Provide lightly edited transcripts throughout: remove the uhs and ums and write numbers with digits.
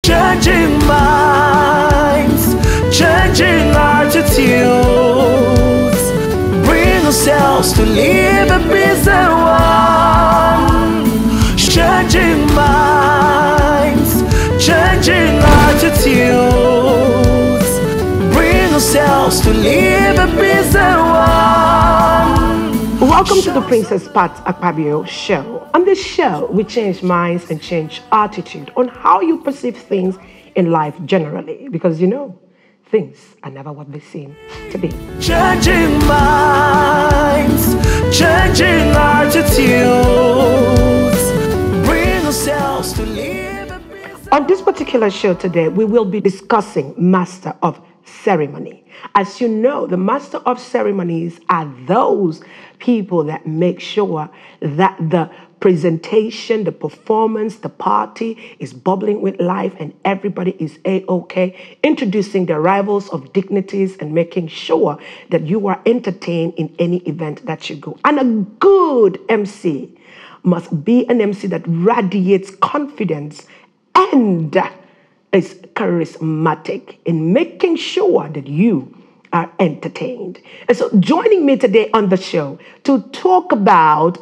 Changing minds, changing attitudes, bring ourselves to live a peace and one. Changing minds, changing attitudes, bring ourselves to live a peace and one. Welcome to the Princess Pat Akpabio show. On this show, we change minds and change attitude on how you perceive things in life generally. Because things are never what they seem to be. Changing minds, changing attitudes, bring ourselves to live a peace. On this particular show today, we will be discussing Master of Ceremony. As you know, the Master of Ceremonies are those people that make sure that the presentation, the performance, the party is bubbling with life and everybody is A-OK, introducing the arrivals of dignities and making sure that you are entertained in any event that you go. And a good MC must be an MC that radiates confidence and is charismatic in making sure that you are entertained. And so joining me today on the show to talk about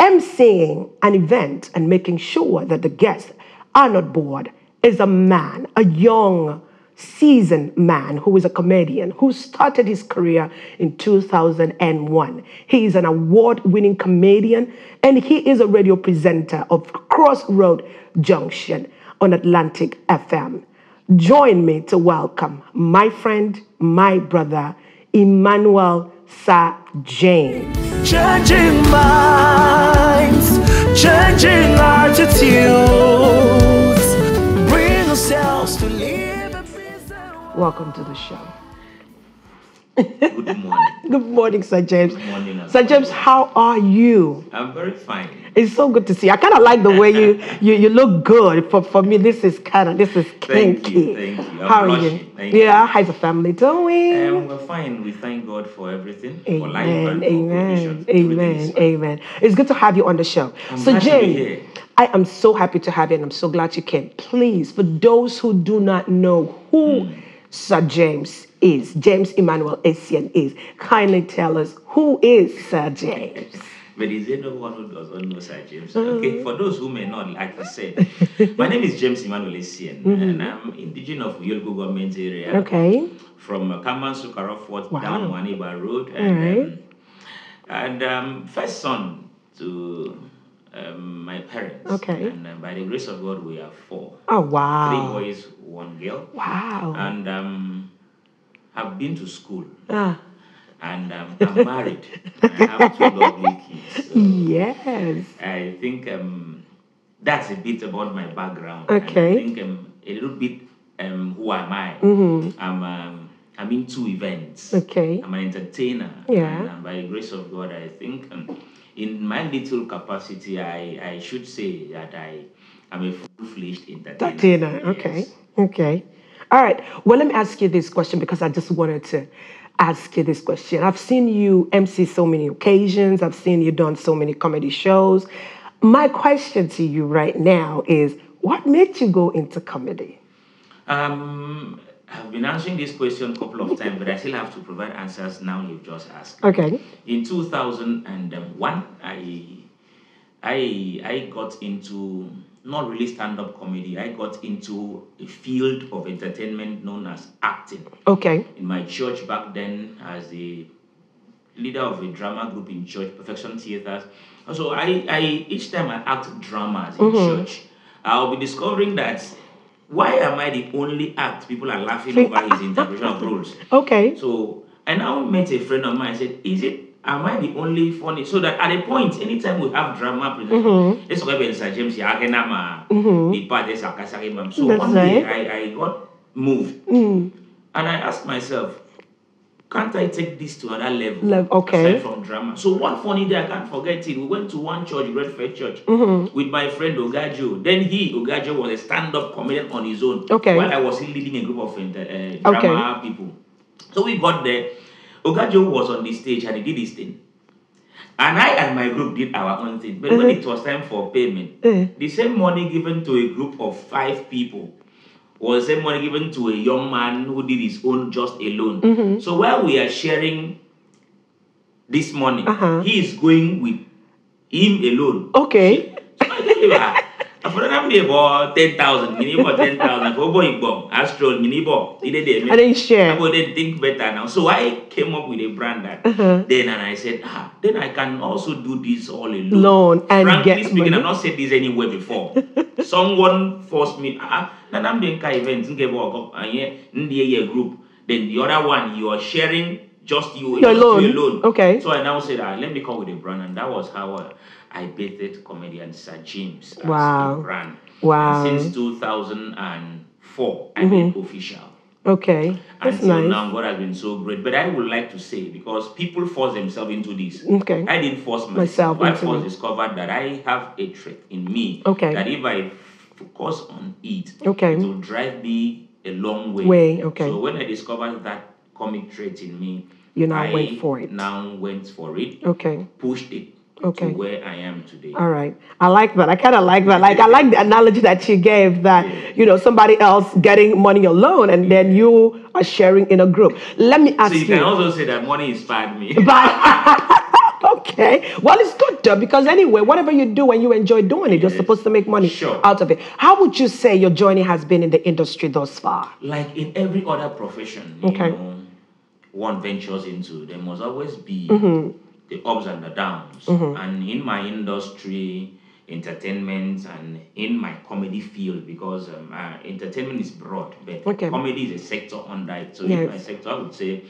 emceeing an event and making sure that the guests are not bored is a man, a young, seasoned man who is a comedian who started his career in 2001. He is an award-winning comedian and he is a radio presenter of Crossroad Junction on Atlantic FM. Join me to welcome my friend, my brother, Emmanuel Sir James. Changing minds, changing attitudes, bring ourselves to live a peace and one. Welcome to the show. Good morning. Good morning, Sir James. Good morning. Sir James, how are you? I'm very fine. It's so good to see you. I kind of like the way you look good. For me, this is kinky. Thank you. How are you? Thank you. How's the family doing? We're fine. We thank God for everything. For life Amen, and for provision. Everything is fine. amen. It's good to have you on the show. I'm So glad to be James, here. I am so happy to have you and I'm so glad you came. Please, for those who do not know who Sir James is, James Emmanuel Essien is, kindly tell us who is Sir James. But is there no one who doesn't know Sir James? Okay, for those who may not, like you said, my name is James Emmanuel Essien, and I'm indigenous of Yolgo government area. Okay. From Kamansu Karofort down Waniba Road, and first son to my parents. Okay. And by the grace of God, we are 4. Oh, wow. 3 boys, 1 girl. Wow. And I've been to school. And I'm married. I have 2 lovely kids. So Yes. I think that's a bit about my background. Okay. And I think a little bit who am I? I'm into events. Okay. I'm an entertainer. Yeah. And by the grace of God, I think in my little capacity, I should say that I am a full-fledged entertainer. Okay. Okay. All right. Well, let me ask you this question because I just wanted to ask you this question. I've seen you MC so many occasions. I've seen you done so many comedy shows. My question to you right now is, what made you go into comedy? I've been answering this question a couple of times, but I still have to provide answers now you've just asked. Okay. In 2001, I got into not really stand-up comedy. I got into a field of entertainment known as acting. Okay. In my church back then, as the leader of a drama group in church, Perfection Theatres. So each time I act dramas in church, I'll be discovering that why am I the only act people are laughing over his interpretation of roles? Okay. So I now met a friend of mine and said, am I the only funny? So that at a point, anytime we have drama presentation, let's go to Sir James, so one day I got moved. And I asked myself, can't I take this to another level? Okay. Aside from drama. So one funny day, I can't forget it. We went to one church, Red Faith Church, with my friend Ogajo. Then Ogajo was a stand-up comedian on his own. Okay. While I was leading a group of drama people. So we got there. Ogajo was on the stage and he did his thing. And I and my group did our own thing. But when it was time for payment, the same money given to a group of 5 people was the same money given to a young man who did his own just alone. Mm-hmm. So while we are sharing this money, Uh-huh. he is going with him alone. Okay. So I tell you, for them, about 10,000, mini about 10,000. For boy, bomb, Astral, mini bomb. And then you share. I would think better now. So I came up with a brand that then, and I said, then I can also do this all alone. Loan and Frankly get speaking, money. I've not said this anywhere before. Someone forced me. Then I'm doing events. In the group. Then the other one, you are sharing just you alone. Okay. So I now said, let me come with a brand, and that was how I bathed comedian Sir James as Wow. a brand. Wow. And since 2004, I made it official. Okay. That's Until nice. now, God has been so great. But I would like to say, because people force themselves into this, Okay. I didn't force Myself myself. I into first it. discovered that I have a trait in me. Okay. That if I focus on it, Okay. it will drive me a long way. Okay. So when I discovered that comic trait in me, You now I went for it. now went for it, Okay. pushed it Okay. to where I am today. All right. I like that. I kind of like that. Like, I like the analogy that you gave that, you know, somebody else getting money alone and then you are sharing in a group. Let me ask So you can you. also say that money inspired me. But, okay. Well, it's good though, because anyway, whatever you do and you enjoy doing it, you're Yes. supposed to make money Sure. out of it. How would you say your journey has been in the industry thus far? Like in every other profession, Okay. you know, one ventures into, there must always be the ups and the downs. And in my industry, entertainment, and in my comedy field, because entertainment is broad, but Okay. comedy is a sector under it. So Yes. in my sector, I would say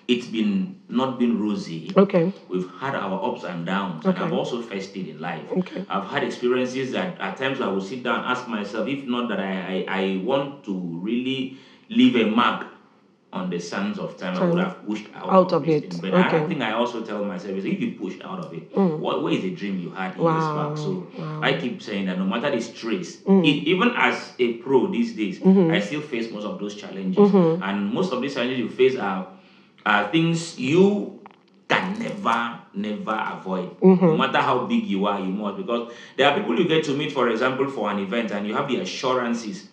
it's not been rosy. Okay. We've had our ups and downs, Okay. and I've also faced it in life. Okay. I've had experiences that at times I will sit down and ask myself, if not that I want to really leave a mark on the sands of time, I would have pushed out of this it. thing. But Okay. I think I also tell myself is if you pushed out of it, where is the dream you had years Wow. back? So Wow. I keep saying that no matter the stress, even as a pro these days, I still face most of those challenges. And most of these challenges you face are things you can never avoid. No matter how big you are, you must. Because there are people you get to meet, for example, for an event, and you have the assurances.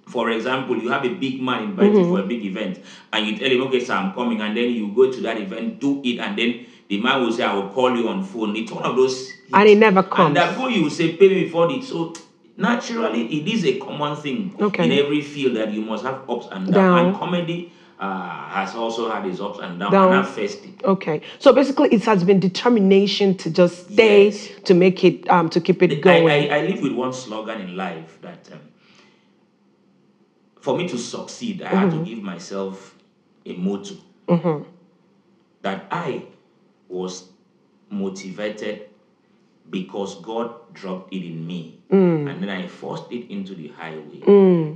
For example, you have a big man invite you for a big event, and you tell him, okay, sir, I'm coming, and then you go to that event, do it, and then the man will say, I will call you on phone. It's one of those. And it never comes. And that you will say, pay me for it. So naturally, it is a common thing Okay. in every field that you must have ups and downs. Down. And comedy has also had its ups and downs, Down. and I've faced it. Okay. So basically, it has been determination to just stay, Yes. to make it, to keep it going. I live with one slogan in life that for me to succeed, I had to give myself a motto that I was motivated because God dropped it in me, and then I forced it into the highway.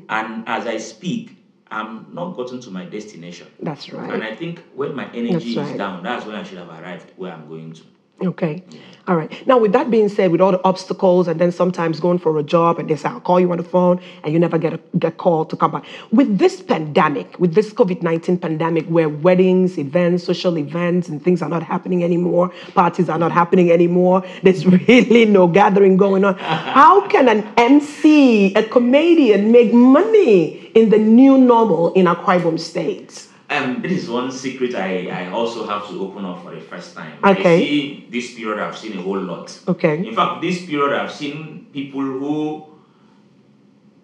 And as I speak, I'm not gotten to my destination. That's right. And I think when my energy That's is right. down, that's when I should have arrived where I'm going to. Okay. All right. Now, with that being said, with all the obstacles and then sometimes going for a job and they say, I'll call you on the phone and you never get called to come back. With this pandemic, with this COVID-19 pandemic where weddings, events, social events and things are not happening anymore, parties are not happening anymore, there's really no gathering going on. How can an MC, a comedian make money in the new normal in Akwa Ibom State? This is one secret I also have to open up for the first time. Okay. I see this period, I've seen a whole lot. Okay. In fact, this period, I've seen people who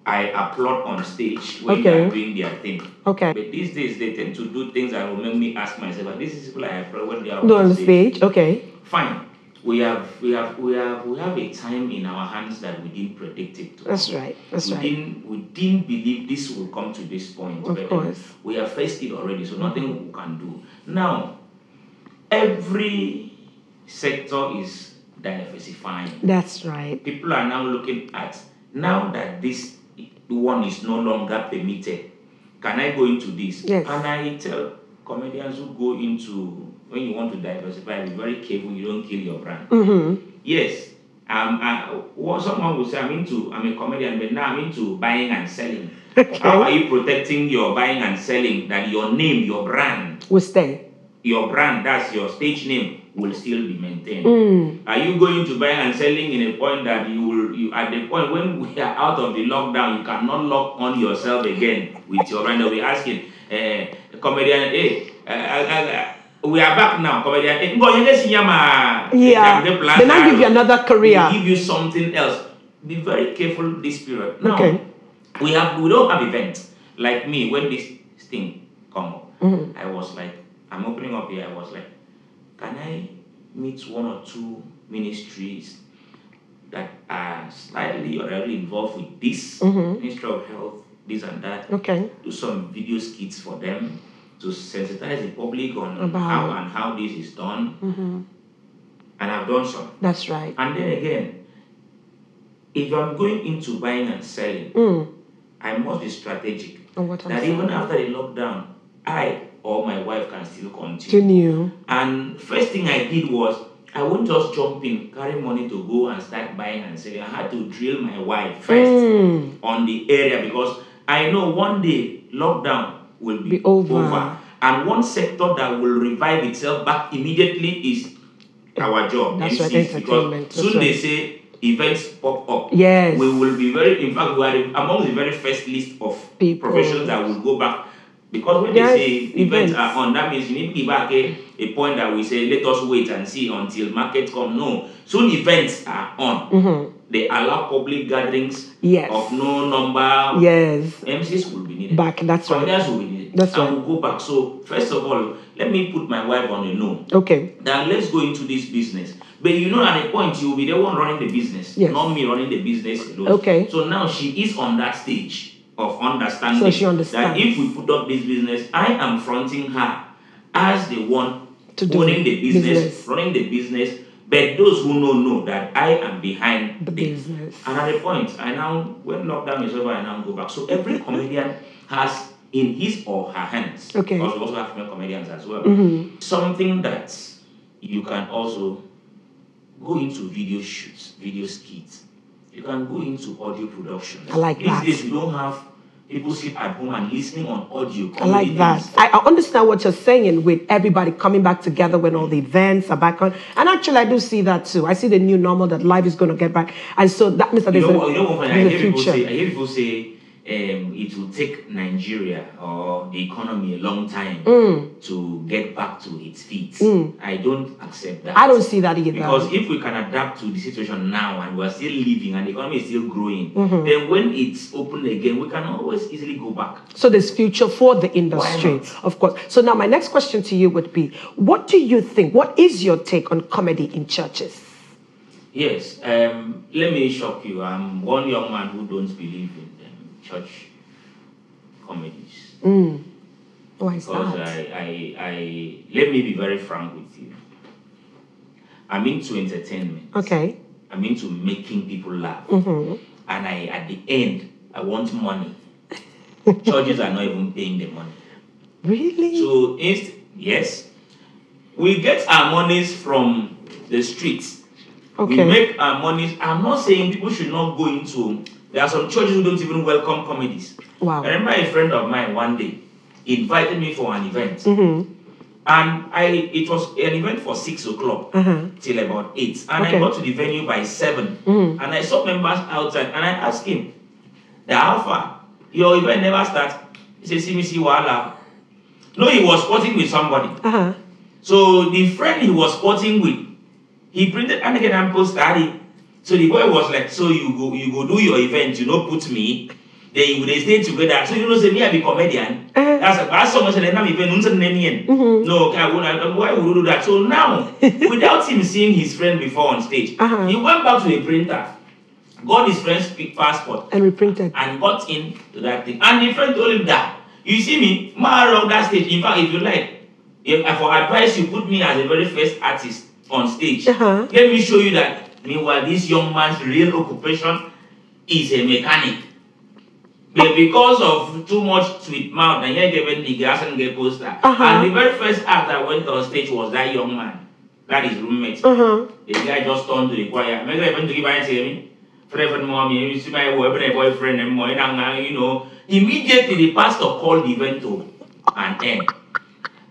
I applaud on stage when Okay. they're doing their thing. Okay. But these days, they tend to do things that will make me ask myself, and this is people I applaud when they are No, on the stage. Okay. Fine. We have a time in our hands that we didn't predict it. That's right. That's we right. didn't believe this will come to this point. Of but course. we have faced it already, so nothing we can do. Now, every sector is diversifying. That's right. People are now looking at, now that this one is no longer permitted, can I go into this? Yes. And I tell comedians who go into, when you want to diversify, be very careful you don't kill your brand. Yes. Someone will say, I'm a comedian, but now I'm into buying and selling. Okay. How are you protecting your buying and selling that your name, your brand We'll stay. your brand, that's your stage name, will still be maintained. Are you going to buy and selling in a point that you at the point when we are out of the lockdown, you cannot lock on yourself again with your brand? They'll be asking, comedian, we are back now, comedian. Yeah. Then I give you another career. We'll give you something else. Be very careful this period. Now, Okay. we don't have events. Like me, when this thing come up, I was like, I'm opening up here, I was like, can I meet one or two ministries that are slightly or really involved with this Ministry of Health, this and that? Okay. Do some video skits for them to sensitize the public on About how this is done. And I've done some. That's right. And then again, if I'm going into buying and selling, I must be strategic. That even after the lockdown, I or my wife can still continue. And first thing I did was, I won't just jump in, carry money to go and start buying and selling. I had to drill my wife first on the area, because I know one day lockdown will be over. And one sector that will revive itself back immediately is our job. That's right, MCs, entertainment. because soon they say events pop up. Yes. We will be in fact, we are among the very first list of professions that will go back. Because when they say events are on, that means you need to give back a point that we say, let us wait and see until market come. No. Soon events are on. They allow public gatherings of no number. Yes. MCs will be needed. Back, that's right. Comedians will be needed. That's right. And we'll go back. So, first of all, let me put my wife on a no. Okay. Then let's go into this business. But you know, at a point, you will be the one running the business, not me running the business alone. Okay. So now she is on that stage of understanding. So she understands that if we put up this business, I am fronting her as the one owning the business, running the business. But those who know that I am behind the business. And at a point, when lockdown is over, I now go back. So every comedian has in his or her hands, because we also have female comedians as well, something that you can also go into video shoots, video skits. You can go into audio production. I like that. These days, we don't have people sit at home and listening on audio. I like that. I understand what you're saying with everybody coming back together when all the events are back on. And actually, I do see that too. I see the new normal that life is going to get back. And so that means that there's a future. I hear people say it will take Nigeria or the economy a long time to get back to its feet. I don't accept that. I don't see that either. Because if we can adapt to the situation now and we're still living and the economy is still growing, then when it's open again, we can always easily go back. So there's future for the industry, of course. So now my next question to you would be, what do you think, what is your take on comedy in churches? Yes, let me shock you. I'm one young man who don't believe in church comedies. Why is because that? I let me be very frank with you. I'm into entertainment. Okay. I'm into making people laugh. And at the end, I want money. Churches are not even paying the money. Really? So, yes, we get our monies from the streets. Okay. We make our monies. I'm not saying people should not go into. There are some churches who don't even welcome comedies. Wow. I remember a friend of mine one day invited me for an event. And it was an event for 6 o'clock till about 8. And I got to the venue by 7. And I saw members outside and I asked him, the Alpha, your event never starts. He said, see me, see Wala. No, he was sporting with somebody. So the friend he was sporting with, he printed and again and posted. So the boy was like, so you go do your event, put me. They stay together. So say me I be comedian. That's so much event. No, why would you do that? So now, without him seeing his friend before on stage, he went back to the printer, got his friend's passport, and reprinted, and got into that thing. And the friend told him that, you see me, around that stage. In fact, if you like, for advice, you put me as the very first artist on stage. Let me show you that. Meanwhile, this young man's real occupation is a mechanic. But because of too much sweet mouth, and he gave the grass and get poster. And the very first act I went on stage was that young man, that is roommate. The guy just turned to the choir. I'm going to give me. Friend, mommy, you see my boyfriend, and immediately the pastor called the event to an end.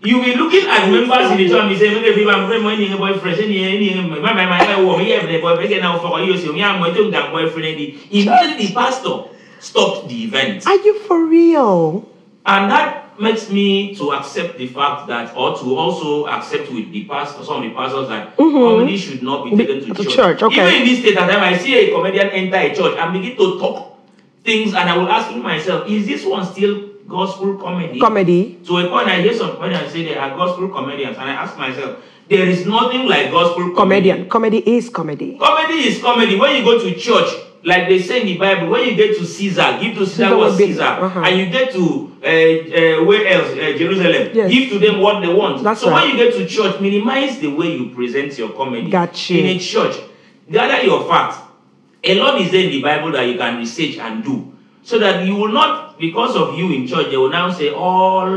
You will be looking at members in the church and say, "Okay, I'm friend, my boyfriend, immediately the pastor stopped the event. Are you for real? And that makes me to accept the fact that, or to also accept with the pastor, some of the pastors that comedy should not be taken to church. Okay. Even in this state, at time I see a comedian enter a church and begin to talk things, and I will ask myself, is this one still gospel comedy? Comedy. To a point, I hear some comedians say they are gospel comedians, and I ask myself, there is nothing like gospel comedy. Comedy is comedy. Comedy is comedy. When you go to church, like they say in the Bible, when you get to Caesar, give to Caesar what Caesar. And you get to where else? Jerusalem. Yes. Give to them what they want. That's so right. when you get to church, minimize the way you present your comedy. Got you. In a church, gather your facts. A lot is there in the Bible that you can research and do. So that you will not, because of you in church, they will now say all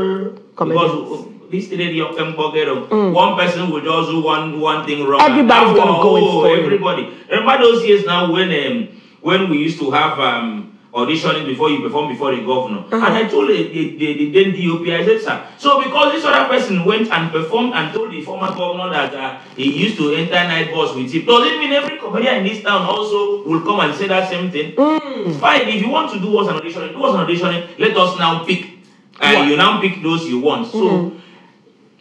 because this today one person will just do one thing wrong. Everybody's gonna go in for everybody. Remember those years now when we used to have auditioning before you perform before the governor. And I told the then DOP, I said, sir, so because this other person went and performed and told the former governor that he used to enter night bus with him, does it mean every comedian in this town also will come and say that same thing? Fine, if you want to do us an auditioning, let us now pick. You now pick those you want. So,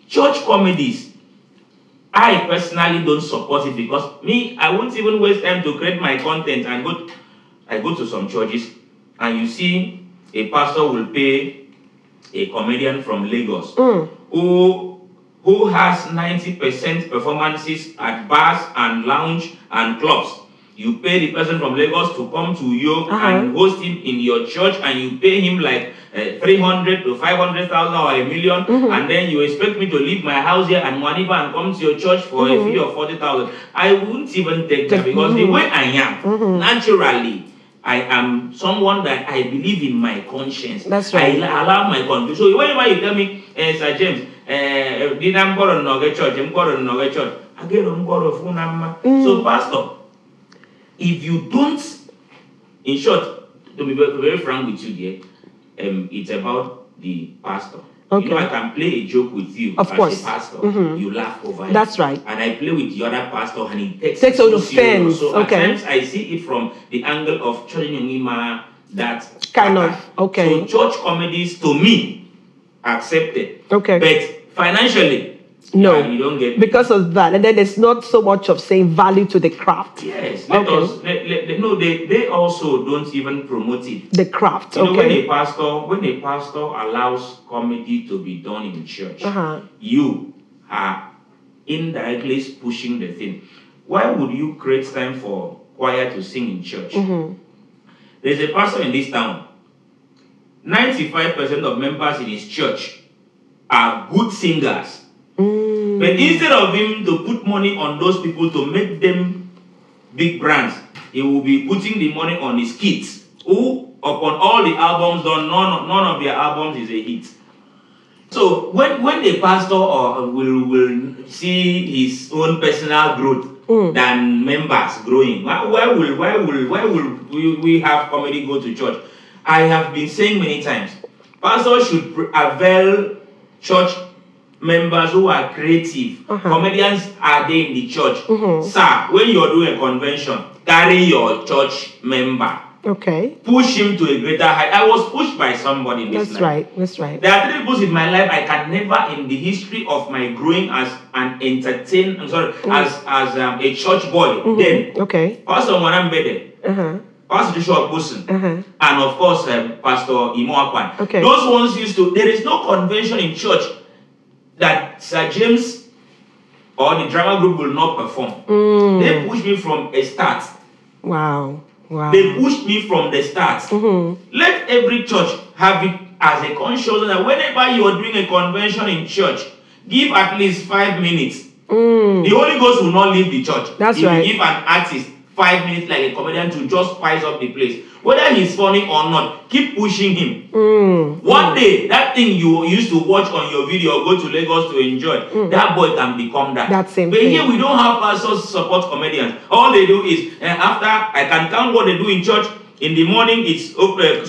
church comedies, I personally don't support it because me, I won't even waste time to create my content and I go to some churches and you see a pastor will pay a comedian from Lagos who has 90% performances at bars and lounge and clubs. You pay the person from Lagos to come to you and host him in your church, and you pay him like 300 to 500,000 or $1 million, and then you expect me to leave my house here and Waniba and come to your church for a fee of 40,000. I wouldn't even take that because the way I am, naturally, I am someone that I believe in my conscience. That's right. I allow my conscience. So whenever you tell me, Sir James, did I'm going to church? I'm going to church. Again, I'm going to So, Pastor, if you don't, in short, to be very frank with you, it's about the pastor. Okay. You know, I can play a joke with you of as course. a pastor. You laugh over it. That's right. And I play with the other pastor and he takes on so offense. So okay. at times I see it from the angle of Chonyongima, that kind of. Okay. So church comedies, to me, accepted. Okay. But financially, no, you don't get because of that, and then there's not so much of saying value to the craft. Yes, they also don't even promote it. The craft. You know, okay. when a pastor allows comedy to be done in church, you are indirectly pushing the thing. Why would you create time for choir to sing in church? There's a pastor in this town. 95% of members in his church are good singers. But instead of him to put money on those people to make them big brands, he will be putting the money on his kids, who upon all the albums done, none of their albums is a hit. So when a pastor will see his own personal growth than members growing, why will we have comedy go to church? I have been saying many times, pastors should avail church members who are creative. Comedians are there in the church. Sir, when you're doing a convention, carry your church member. Okay. Push him to a greater height. I was pushed by somebody in this life. That's right. There are 3 people in my life I can never, in the history of my growing as an entertainer, as a church boy, then okay. Pastor Mwanambede, Pastor Joshua Boson, and of course Pastor Imo Akwan. Okay. Those ones used to, there is no convention in church that Sir James or the drama group will not perform. They pushed me from a start. Wow. They pushed me from the start. Let every church have it as a conscience that whenever you are doing a convention in church, give at least 5 minutes. The Holy Ghost will not leave the church. That's if right. you give an artist 5 minutes like a comedian to just spice up the place, whether he's funny or not, keep pushing him. One day, that thing you used to watch on your video or go to Lagos to enjoy, that boy can become that. That same but thing. here we don't have pastors to support comedians. All they do is, after I can count what they do in church. In the morning, it's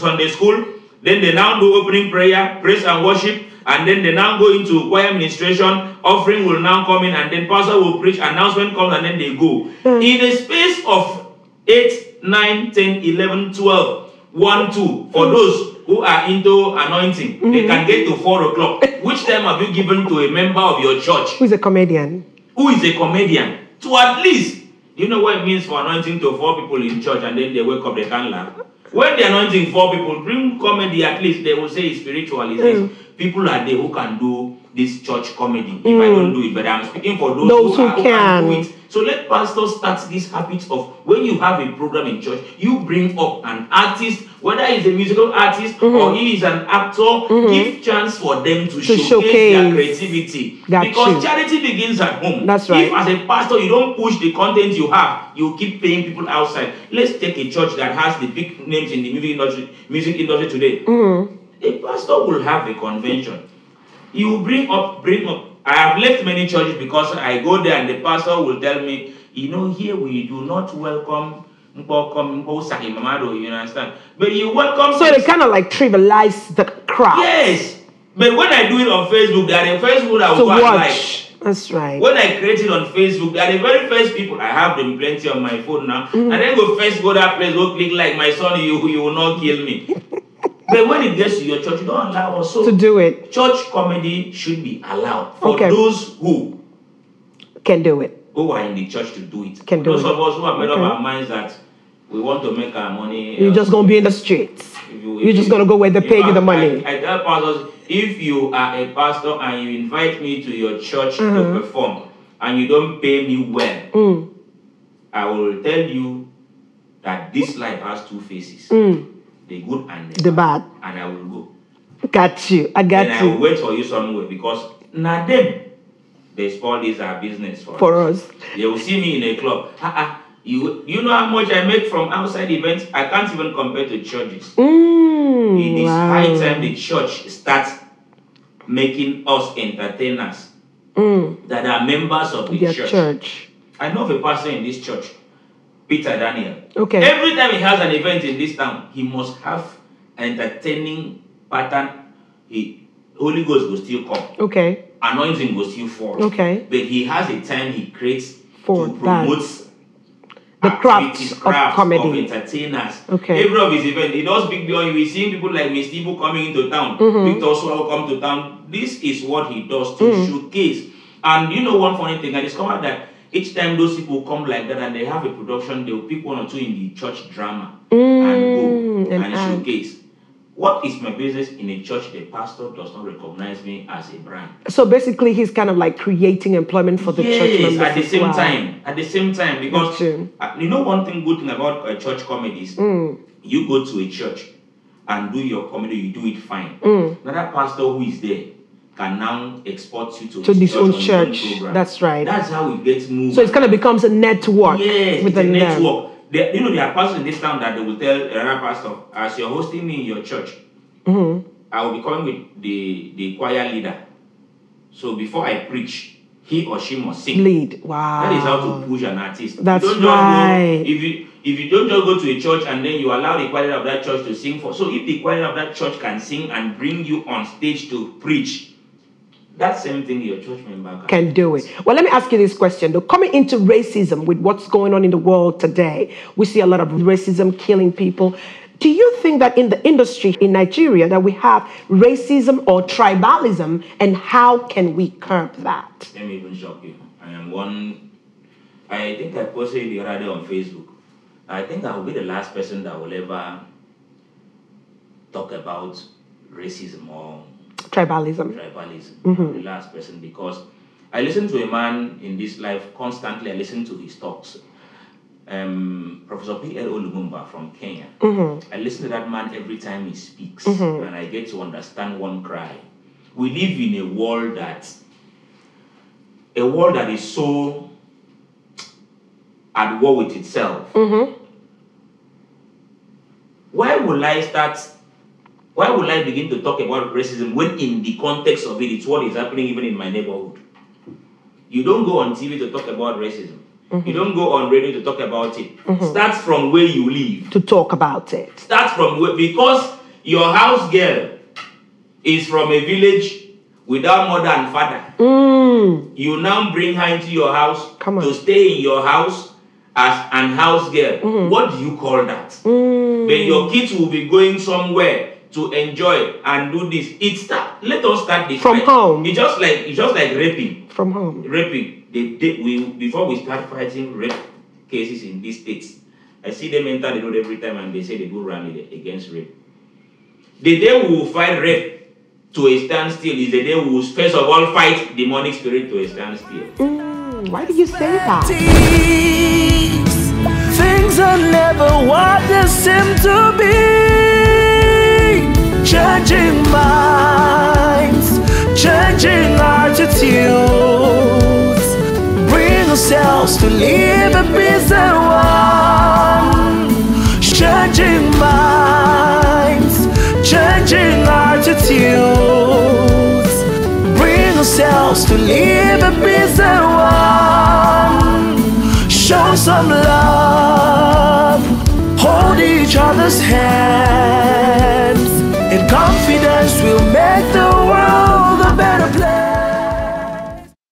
Sunday school. Then they now do opening prayer, praise and worship, and then they now go into choir administration. Offering will now come in, and then pastor will preach, announcement comes, and then they go. In a space of 8, 9, 10, 11, 12, 1, 2, for those who are into anointing, they can get to 4 o'clock. Which time have you given to a member of your church? Who's a comedian? Who is a comedian? To at least, you know what it means for anointing to 4 people in church, and then they wake up, they can't laugh. When the anointing 4 people, bring comedy, at least they will say it's spiritual. It's this. People are there who can do this church comedy. If I don't do it, but I'm speaking for those who can do it. So let pastors start this habit of, when you have a program in church, you bring up an artist, whether he's a musical artist or he is an actor, give chance for them to showcase their creativity. Because charity begins at home. That's right. If as a pastor you don't push the content you have, you keep paying people outside. Let's take a church that has the big names in the music industry today. A pastor will have a convention. He will bring up. I have left many churches because I go there and the pastor will tell me, you know, here we do not welcome you understand? But you welcome. So they kind of like trivialize the craft. Yes. But when I do it on Facebook, they are the first people that will go and like. That's right. When I create it on Facebook, they are the very first people. I have them plenty on my phone now. And then go first go that place, go click like, my son, you will not kill me. But when it gets to your church, you don't allow us to do it. Church comedy should be allowed for those who can do it. Who are in the church to do it. Those of us who have made up our minds that we want to make our money. You're just going to be in the streets. You're just going to go where they pay you the money. I tell pastors, if you are a pastor and you invite me to your church to perform and you don't pay me well, I will tell you that this life has 2 faces. The good and the bad. And I will go. Got you. I got you. And I will wait for you somewhere because now them, they spoil this our business for us. They will see me in a club. You know how much I make from outside events? I can't even compare to churches. It is high time the church starts making us entertainers that are members of the church. I know of a pastor in this church, Peter Daniel. Okay. Every time he has an event in this town, he must have an entertaining pattern. Holy Ghost will still come. Okay. Anointing will still fall. Okay. But he has a time he creates for to promote the craft of comedy. Of entertainers. Okay. Every of his events, he does big deal. You will see people like Miss Tibu coming into town. Victor Swallow come to town. This is what he does to showcase. And you know one funny thing, I discovered that each time those people come like that and they have a production, they'll pick 1 or 2 in the church drama and go and showcase. What is my business in a church the pastor does not recognize me as a brand? So basically he's kind of like creating employment for the church members at the same time. At the same time, because you know one good thing about church comedies, you go to a church and do your comedy, you do it fine. Another pastor who is there can now export you to his own church. That's right. That's how it gets moved. So it kind of becomes a network. Yes, with it's a network. There are pastors in this town that they will tell another pastor, as you're hosting me in your church, I will be coming with the choir leader. So before I preach, he or she must sing. Lead. Wow. That is how to push an artist. That's right. If you don't just go to a church and then you allow the choir of that church to sing for. So if the choir of that church can sing and bring you on stage to preach, that same thing your church member can do it. Well, let me ask you this question though. Coming into racism with what's going on in the world today, we see a lot of racism killing people. Do you think that in the industry in Nigeria that we have racism or tribalism, and how can we curb that? Let me even shock you. I think I posted the other day on Facebook. I think I will be the last person that will ever talk about racism or tribalism. The last person, because I listen to a man in this life constantly. I listen to his talks. Professor P.L. Olumumba from Kenya. I listen to that man every time he speaks, and I get to understand one cry. We live in a world that is so at war with itself. Why will I begin to talk about racism when in the context of it, it's what is happening even in my neighborhood? You don't go on TV to talk about racism. You don't go on radio to talk about it. Start from where you live. To talk about it. Start from where, because your house girl is from a village without mother and father. You now bring her into your house to stay in your house as an house girl. What do you call that? Then your kids will be going somewhere to enjoy and do this. Let us start this from fight. home. It's just like raping. From home. Raping. Before we start fighting rape cases in these states, I see them enter the road every time and they say they do rally against rape. The day we will fight rape to a standstill is the day we will first of all fight demonic spirit to a standstill. Why did you say that? Things are never what they seem to be. Changing minds, changing attitudes. Bring ourselves to live a peace and one. Changing minds, changing attitudes. Bring ourselves to live a peace and one. Show some love, hold each other's hands. In confidence we'll